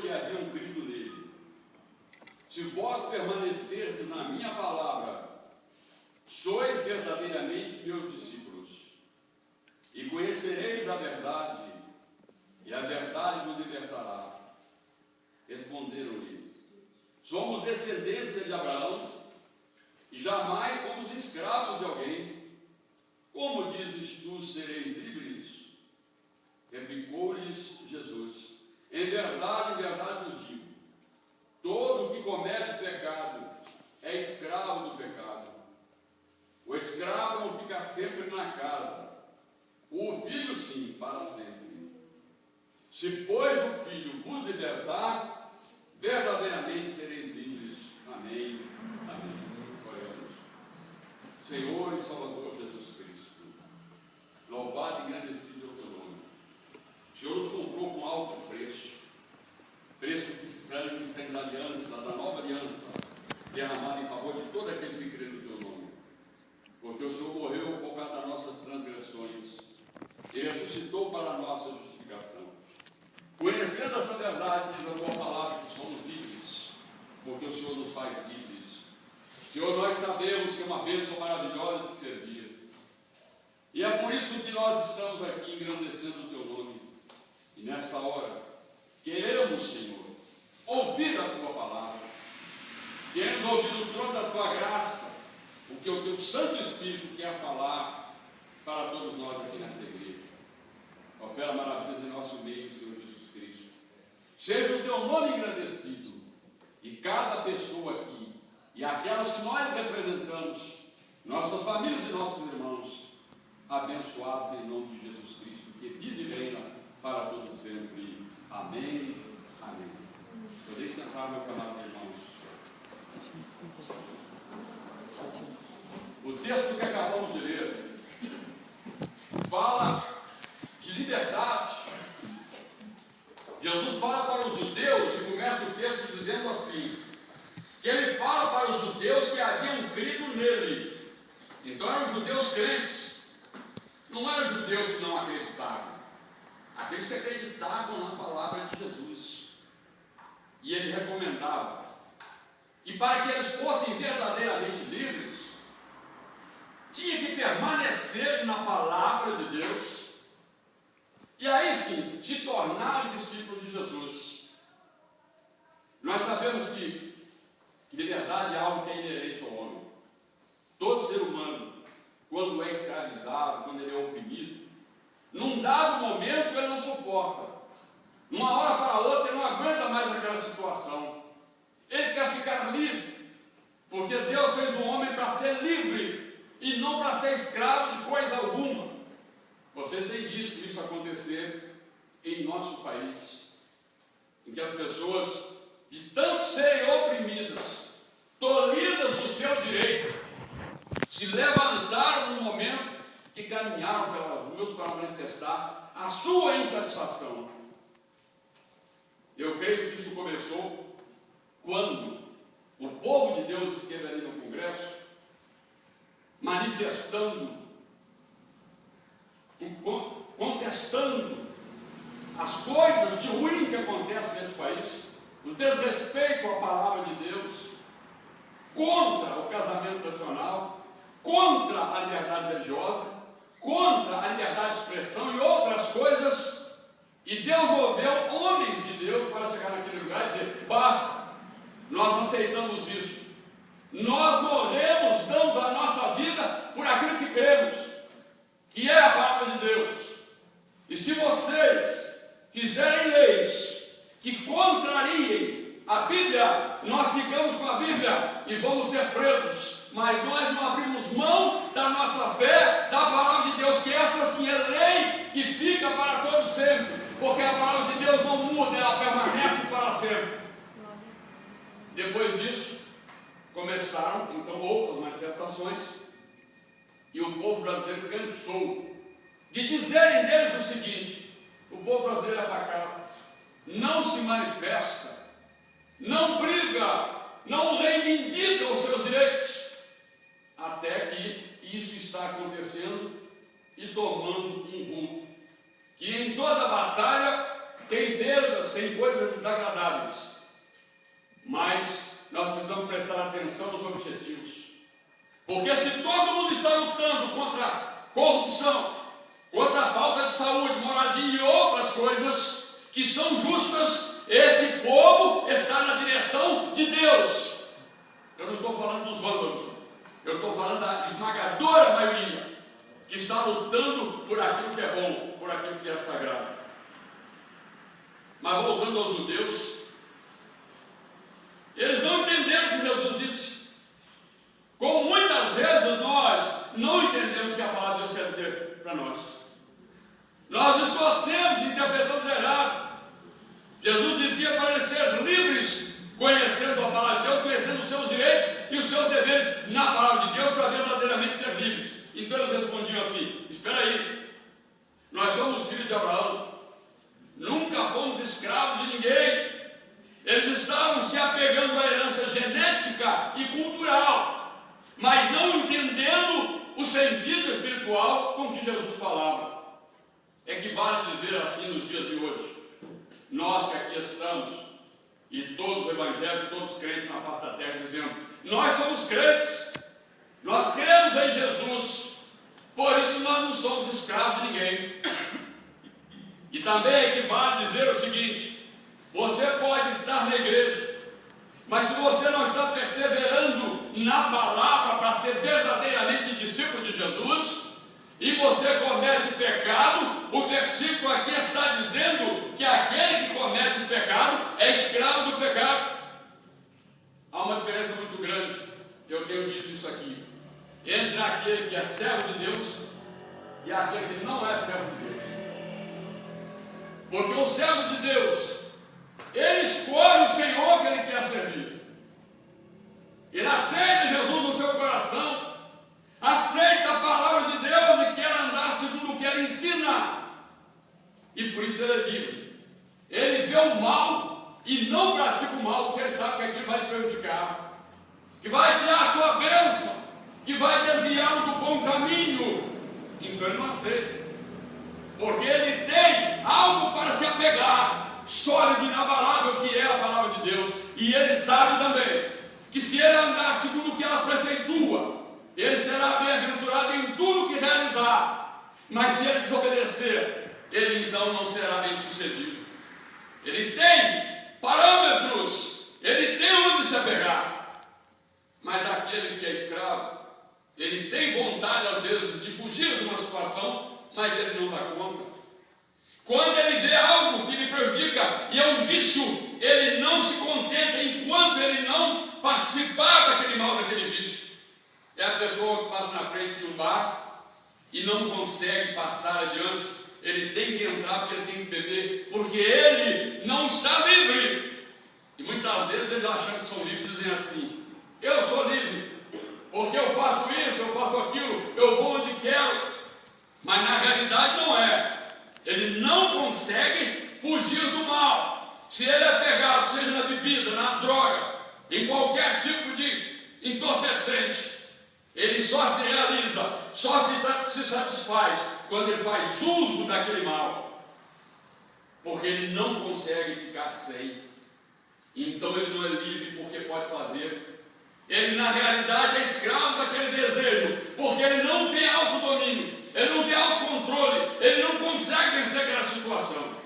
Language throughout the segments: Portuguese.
que haviam crido nele: se vós permanecerdes na minha palavra, sois verdadeiramente meus discípulos, e conhecereis a verdade, e a verdade vos libertará. Responderam-lhe: somos descendência de Abraão, e jamais fomos escravos de alguém. Como dizes tu, sereis livres? Replicou-lhes Jesus: em verdade vos digo, todo o que comete pecado é escravo do pecado. O escravo não fica sempre na casa, o filho sim, para sempre. Se, pois, o filho vos libertar, verdadeiramente sereis livres. Amém. Amém. Glória a Deus. Senhor e Salvador Jesus Cristo, louvado e engrandecido é o teu nome. O Senhor nos comprou com alto preço, preço de sangue da aliança, da nova aliança, derramado em favor de todo aquele que crê no teu nome. Porque o Senhor morreu por causa das nossas transgressões e ressuscitou para a nossa justificação. Conhecendo essa verdade, diz a tua palavra, que somos livres, porque o Senhor nos faz livres. Senhor, nós sabemos que é uma bênção maravilhosa de servir. E é por isso que nós estamos aqui engrandecendo o teu nome. E nesta hora, queremos, Senhor, ouvir a tua palavra. Queremos ouvir o trono da tua graça, o que o teu Santo Espírito quer falar para todos nós aqui nesta igreja. Opera maravilhas em nosso meio, Senhor Jesus Cristo. Seja o teu nome engrandecido, e cada pessoa aqui, e aquelas que nós representamos, nossas famílias e nossos irmãos, abençoados em nome de Jesus Cristo, que vive e reina para todos sempre. Amém. Amém. Podeis sentar, meus amados irmãos. O texto que acabamos de ler fala de liberdade. Jesus fala para os judeus, e começa o texto dizendo assim, que ele fala para os judeus que haviam crido nele. Então eram judeus crentes, não eram judeus que não acreditavam, aqueles que acreditavam na palavra de Jesus. E ele recomendava que para que eles fossem verdadeiramente livres, tinha que permanecer na palavra de Deus, e aí sim, se tornar discípulo de Jesus. Nós sabemos que liberdade é algo que é inerente ao homem. Todo ser humano, quando é escravizado, quando ele é oprimido, num dado momento ele não suporta. Numa hora para outra ele não aguenta mais aquela situação. Ele quer ficar livre, porque Deus fez o homem para ser livre e não para ser escravo de coisa alguma. Vocês têm visto isso acontecer em nosso país, em que as pessoas, de tanto serem oprimidas, tolhidas do seu direito, se levantaram no momento que caminharam pelas ruas para manifestar a sua insatisfação. Eu creio que isso começou quando o povo de Deus esteve ali no Congresso, manifestando, contestando as coisas de ruim que acontecem nesse país, o desrespeito à palavra de Deus, contra o casamento tradicional, contra a liberdade religiosa, contra a liberdade de expressão e outras coisas. E Deus moveu homens de Deus para chegar naquele lugar e dizer: basta, nós não aceitamos isso. Nós morremos, damos a nossa vida por aquilo que cremos, que é a palavra de Deus. E se vocês fizerem leis que contrariem a Bíblia, nós ficamos com a Bíblia e vamos ser presos. Mas nós não abrimos mão da nossa fé, da palavra de Deus, que essa sim é lei que fica para todos sempre, porque a palavra de Deus não muda, ela permanece para sempre. Depois disso, começaram então outras manifestações, e o povo brasileiro cansou de dizerem deles o seguinte: o povo brasileiro é pacato, não se manifesta, não briga, não reivindica os seus direitos, até que isso está acontecendo e tomando um vulto, que em toda batalha tem perdas, tem coisas desagradáveis. Mas nós precisamos prestar atenção nos objetivos. Porque se todo mundo está lutando contra a corrupção, contra a falta de saúde, moradia e outras coisas que são justas, esse povo está na direção de Deus. Eu não estou falando dos vândalos, eu estou falando da esmagadora maioria que está lutando por aquilo que é bom, por aquilo que é sagrado. Mas voltando aos judeus, eles não entenderam o que Jesus disse. Como muitas vezes nós não entendemos o que a palavra de Deus quer dizer para nós. Nós distorcemos, interpretamos errado. Jesus dizia para eles serem livres, conhecendo a palavra de Deus, conhecendo os seus direitos e os seus deveres na palavra de Deus, para verdadeiramente ser livres. Então eles respondiam assim: espera aí, nós somos filhos de Abraão, nunca fomos escravos de ninguém. Eles estavam se apegando à herança genética e cultural, mas não entendendo o sentido espiritual com que Jesus falava. Equivale dizer assim nos dias de hoje: nós que aqui estamos, e todos os evangélicos, todos os crentes na face da terra, dizendo: nós somos crentes, nós cremos em Jesus, por isso nós não somos escravos de ninguém. E também equivale dizer o seguinte: você pode estar na igreja, mas se você não está perseverando na palavra para ser verdadeiramente discípulo de Jesus, e você comete pecado, o versículo aqui está dizendo que aquele que comete o pecado é escravo do pecado. Há uma diferença muito grande, eu tenho dito isso aqui, entre aquele que é servo de Deus e aquele que não é servo de Deus. Porque o servo de Deus, ele escolhe o Senhor que ele quer servir. Ele aceita Jesus no seu coração, aceita a palavra de Deus e quer andar segundo o que ele ensina. E por isso ele é livre. Ele vê o mal e não pratica o mal, porque ele sabe que aquilo vai lhe prejudicar, que vai tirar a sua bênção, que vai desviá-lo do bom caminho. Então ele não aceita, porque ele tem algo para se apegar, sólido e inabalável, que é a palavra de Deus. E ele sabe também que se ele andar segundo o que ela preceitua, ele será bem-aventurado em tudo que realizar. Mas se ele desobedecer, ele então não será bem-sucedido. Ele tem parâmetros, ele tem onde se apegar. Mas aquele que é escravo, ele tem vontade às vezes de fugir de uma situação, mas ele não dá conta. Quando ele vê algo que lhe prejudica e é um vício, ele não se contenta enquanto ele não participar daquele mal, daquele vício. É a pessoa que passa na frente de um bar e não consegue passar adiante. Ele tem que entrar porque ele tem que beber, porque ele não está livre. E muitas vezes eles acham que são livres, dizem assim: eu sou livre, porque eu faço isso, eu faço aquilo, eu vou onde quero. Mas na realidade não é. Ele não consegue fugir do mal. Se ele é pegado, seja na bebida, na droga, em qualquer tipo de entorpecente, ele só se realiza, só se satisfaz quando ele faz uso daquele mal, porque ele não consegue ficar sem. Então ele não é livre porque pode fazer. Ele na realidade é escravo daquele desejo, porque ele não tem autodomínio, ele não tem autocontrole, ele não consegue vencer aquela situação.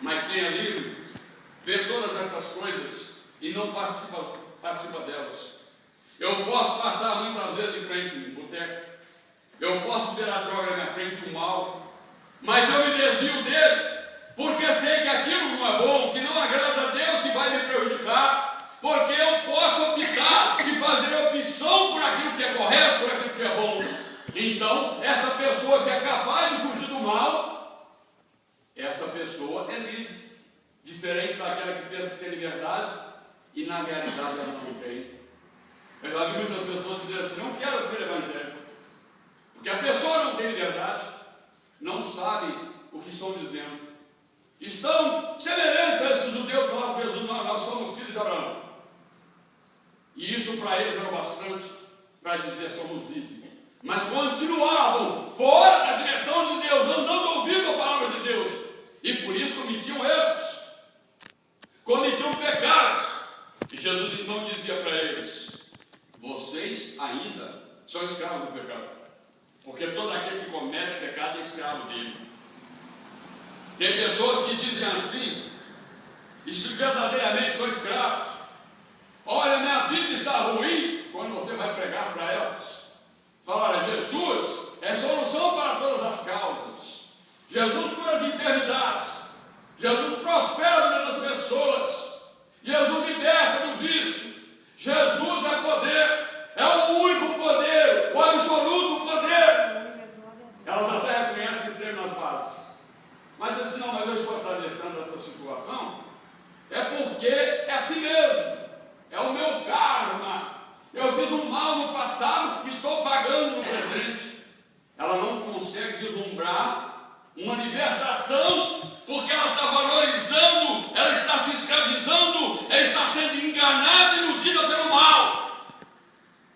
Mas quem é livre vê todas essas coisas e não participa delas. Eu posso passar muitas vezes em frente a um boteco, eu posso ver a droga na minha frente, o mal, mas eu me desvio dele, porque sei que aquilo não é bom, que não agrada a Deus, que vai me prejudicar, porque eu posso optar e fazer opção por aquilo que é correto, por aquilo que é bom. Então, essa pessoa que é capaz de fugir do mal, essa pessoa é livre, diferente daquela que pensa que tem liberdade e na realidade ela não tem. Eu já vi muitas pessoas dizer assim: não quero ser evangélico, porque a pessoa não tem liberdade, não sabe o que estão dizendo. Estão semelhantes a esses judeus que falaram para Jesus: nós somos filhos de Abraão. E isso para eles era bastante para dizer: somos livres. Mas continuavam fora da direção de Deus, não dando ouvido à palavra de Deus. E por isso cometiam erros, cometiam pecados. E Jesus então dizia para eles: vocês ainda são escravos do pecado, porque todo aquele que comete pecado é escravo dele. Tem pessoas que dizem assim, e se verdadeiramente são escravos. Olha, minha vida está ruim. Quando você vai pregar para elas, falar: Jesus é solução para todas as causas. Jesus cura as enfermidades. Jesus prospera a vida das pessoas. Jesus liberta do vício. Jesus é poder. É o único poder, o absoluto poder. Elas até reconhecem e tremem nas bases. Mas dizem: não, mas eu estou atravessando essa situação. É porque é assim mesmo. É o meu karma. Eu fiz um mal no passado, estou pagando no presente. Ela não consegue vislumbrar uma libertação, porque ela está valorizando, ela está se escravizando, ela está sendo enganada e iludida pelo mal.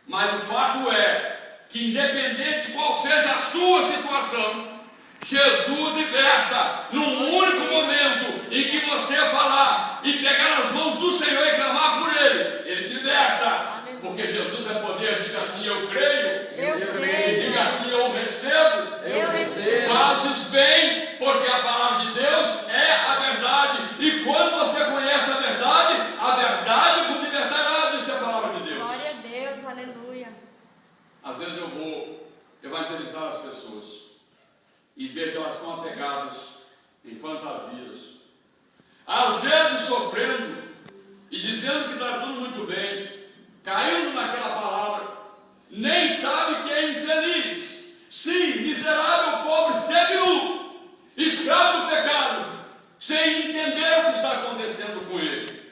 Mas o fato é que, independente de qual seja a sua situação, Jesus liberta num único momento em que você falar e pegar nas mãos do Senhor e clamar por Ele te liberta. Porque Jesus é poder. Diga assim: eu creio. Eu creio. Diga assim: eu recebo. Eu recebo. Fazes bem, porque a palavra de Deus é a verdade. E quando você conhece a verdade vos libertará, disse a palavra de Deus. Glória a Deus, aleluia. Às vezes eu vou evangelizar as pessoas e vejo elas tão apegadas em fantasias, às vezes sofrendo e dizendo que está tudo muito bem, caindo naquela palavra, nem sabe que é infeliz. Sim, miserável, pobre, cego e nu, escravo do pecado, sem entender o que está acontecendo com ele.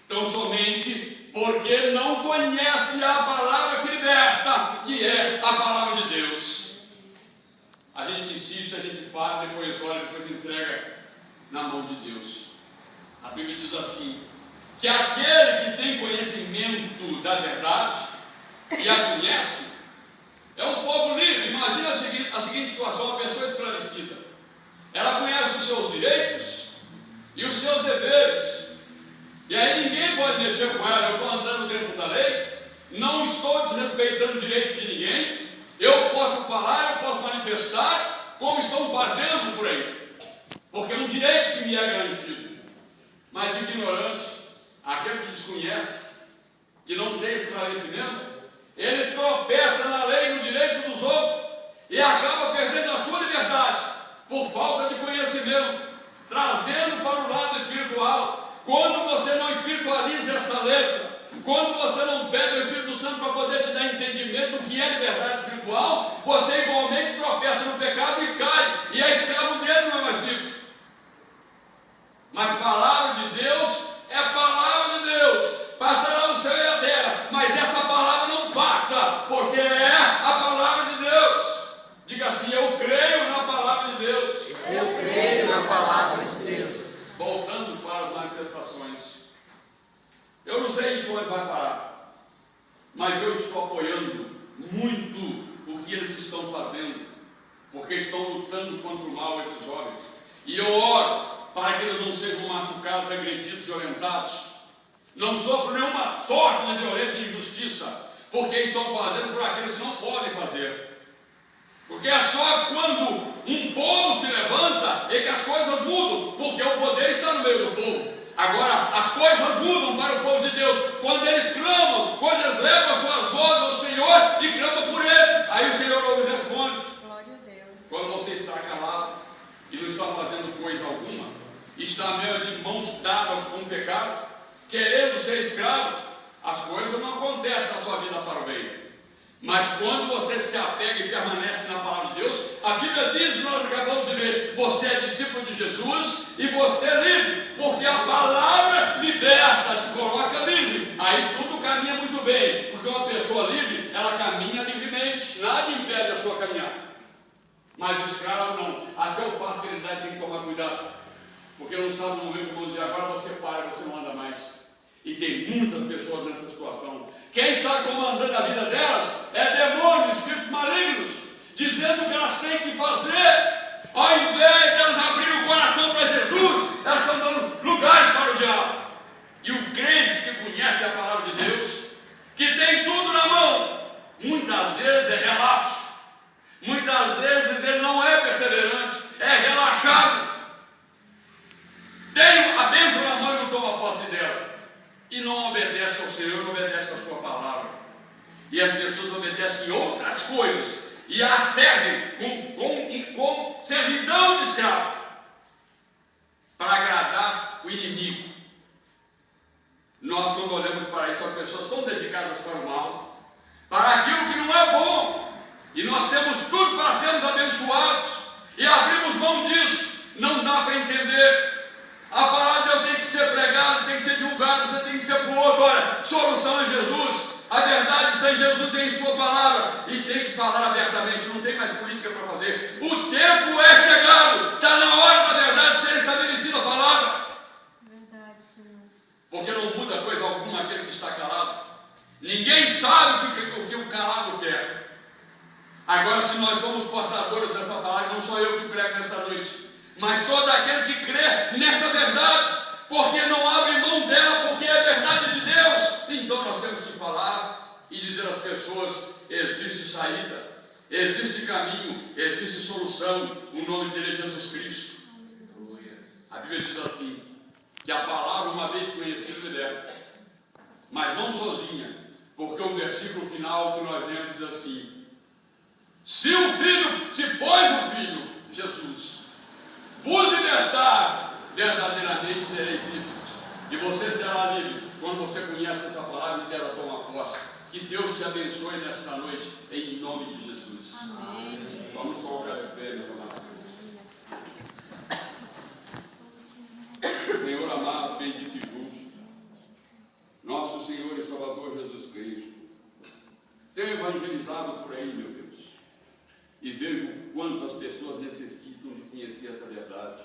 Então, somente porque não conhece a palavra que liberta, que é a palavra de Deus. A gente insiste, a gente fala, depois olha, depois entrega na mão de Deus. A Bíblia diz assim, que aquele que tem conhecimento da verdade e a conhece, é um povo livre. Imagina a seguinte situação: uma pessoa esclarecida, ela conhece os seus direitos e os seus deveres, e aí ninguém pode mexer com ela. Eu estou andando dentro da lei, não estou desrespeitando o direito de ninguém, eu posso falar, eu posso manifestar, como estão fazendo por aí, porque é um direito que me é garantido. Mas ignorante, aquele que desconhece, que não tem esclarecimento, ele tropeça na lei e no direito dos outros e acaba perdendo a sua liberdade por falta de conhecimento, trazendo para o lado espiritual. Quando você não espiritualiza essa letra, quando você não pede o Espírito Santo para poder te dar entendimento do que é liberdade espiritual, você igualmente tropeça no pecado e cai, e é escravo dele, não é mais livre. Mas palavra de Deus é palavra de Deus, passará o céu e a terra, mas essa palavra não passa, porque é a palavra de Deus. Diga assim: eu creio na palavra de Deus. Eu creio na palavra de Deus. Voltando para as manifestações, eu não sei isso onde vai parar, mas eu estou apoiando muito o que eles estão fazendo, porque estão lutando contra o mal, esses jovens, e eu oro para que eles não sejam machucados, agredidos, violentados, não sofram nenhuma sorte de violência e injustiça, porque estão fazendo por aqueles que não podem fazer. Porque é só quando um povo se levanta é que as coisas mudam, porque o poder está no meio do povo. Agora, as coisas mudam para o povo de Deus quando eles clamam, quando eles levam as suas vozes ao Senhor e clamam por Ele. Aí o Senhor ouve e responde. Glória a Deus. Quando você está calado e não está fazendo coisa alguma, está meio de mãos dadas com o pecado, querendo ser escravo, as coisas não acontecem na sua vida para o bem. Mas quando você se apega e permanece na palavra de Deus, a Bíblia diz, nós acabamos de ler, você é discípulo de Jesus e você é livre, porque a palavra liberta, te coloca livre. Aí tudo caminha muito bem, porque uma pessoa livre, ela caminha livremente, nada impede a sua caminhada. Mas o escravo não, até o passo que ele dá, ele tem que tomar cuidado, porque não sabe no momento que vão dizer, agora você para, você não anda mais. E tem muitas pessoas nessa situação. Quem está comandando a vida delas é demônios, espíritos malignos, dizendo o que elas têm que fazer, ao invés de elas abrirem o coração para Jesus elas estão dando lugares para o diabo. E o crente que conhece a palavra de Deus, que tem tudo na mão, muitas vezes é relapso, muitas vezes ele não é perseverante, é relaxado. Tem a bênção na mão e não toma posse dela. E não obedece ao Senhor, não obedece à sua palavra. E as pessoas obedecem outras coisas e a servem com servidão de escravo para agradar o inimigo. Nós, quando olhamos para isso, as pessoas estão dedicadas para o mal, para aquilo que não é bom, e nós temos tudo para sermos abençoados e abrimos mão disso. Não dá para entender. A palavra de Deus tem que ser pregada, tem que ser divulgada, você tem que ser para o outro. Olha, solução é Jesus, a verdade está em Jesus e em sua palavra, e tem que falar abertamente, não tem mais política para fazer. O tempo é chegado, está na hora da verdade ser estabelecida, falada. Verdade, Senhor. Porque não muda coisa alguma aquele que está calado. Ninguém sabe o que o calado quer. Agora, se nós somos portadores dessa palavra, não sou eu que prego nesta noite, mas todo aquele que crê nesta verdade, porque não abre mão dela, porque é a verdade de Deus, então nós temos que falar e dizer às pessoas: existe saída, existe caminho, existe solução, o nome dele é Jesus Cristo. A Bíblia diz assim, que a palavra uma vez conhecida liberta, mas não sozinha, porque o versículo final que nós lemos diz assim: se pois o Filho, Jesus, vos libertar, verdadeiramente sereis livres. E você será livre quando você conhece essa palavra e dela toma posse. Que Deus te abençoe nesta noite, em nome de Jesus. Amém. Vamos colocar de pé, meu amado. Senhor amado, bendito e justo, nosso Senhor e Salvador Jesus Cristo, tenho evangelizado por aí, meu Deus, e vejo quantas pessoas necessitam de conhecer essa verdade.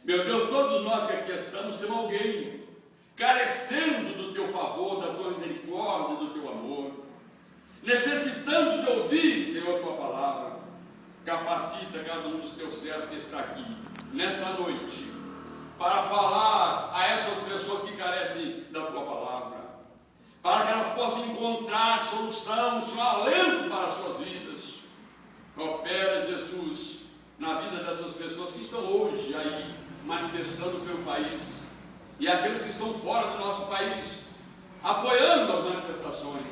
Meu Deus, todos nós que aqui estamos temos alguém carecendo do teu favor, da tua misericórdia, do teu amor, necessitando de ouvir, Senhor, a tua palavra. Capacita cada um dos teus servos que está aqui nesta noite para falar a essas pessoas que carecem da tua palavra, para que elas possam encontrar solução, Senhor, alento para as suas vidas. Opera, Jesus, na vida dessas pessoas que estão hoje aí manifestando pelo país, e aqueles que estão fora do nosso país apoiando as manifestações,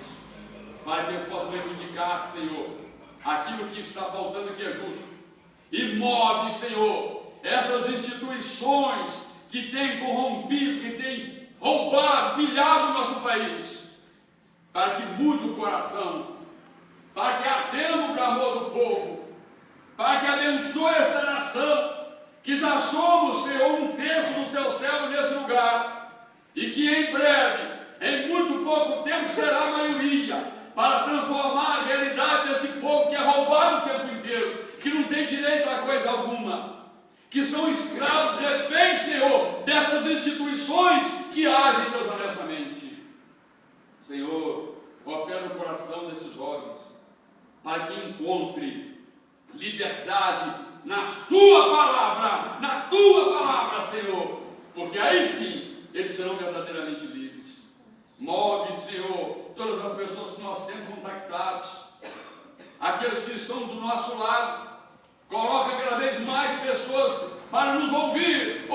para que eles possam reivindicar, Senhor, aquilo que está faltando, que é justo. E move, Senhor, essas instituições que têm corrompido, que têm roubado, pilhado o nosso país, para que mude o coração, para que atenda o clamor do povo, para que abençoe esta nação, que já somos, Senhor, um terço dos teus servos nesse lugar, e que em breve, em muito pouco tempo, será a maioria, para transformar a realidade desse povo que é roubado o tempo inteiro, que não tem direito a coisa alguma, que são escravos, reféns, Senhor, dessas instituições que agem desonestamente. Senhor, opera no coração desses jovens, para que encontre liberdade na sua palavra, na tua palavra, Senhor, porque aí sim eles serão verdadeiramente livres. Move, Senhor, todas as pessoas que nós temos contactados, aqueles que estão do nosso lado, coloca cada vez mais pessoas para nos ouvir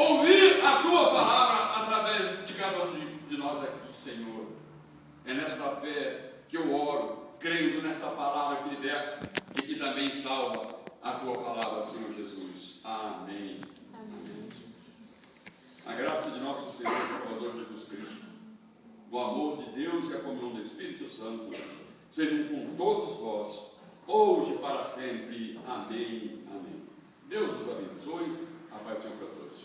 a tua palavra através de cada um de nós aqui, Senhor. É nesta fé que eu oro, crendo nesta palavra que liberta e que também salva, a tua palavra, Senhor Jesus. Amém. Amém. A graça de nosso Senhor e Salvador Jesus Cristo, o amor de Deus e a comunhão do Espírito Santo sejam com todos vós, hoje e para sempre. Amém. Amém. Deus os abençoe. A paz do Senhor para todos.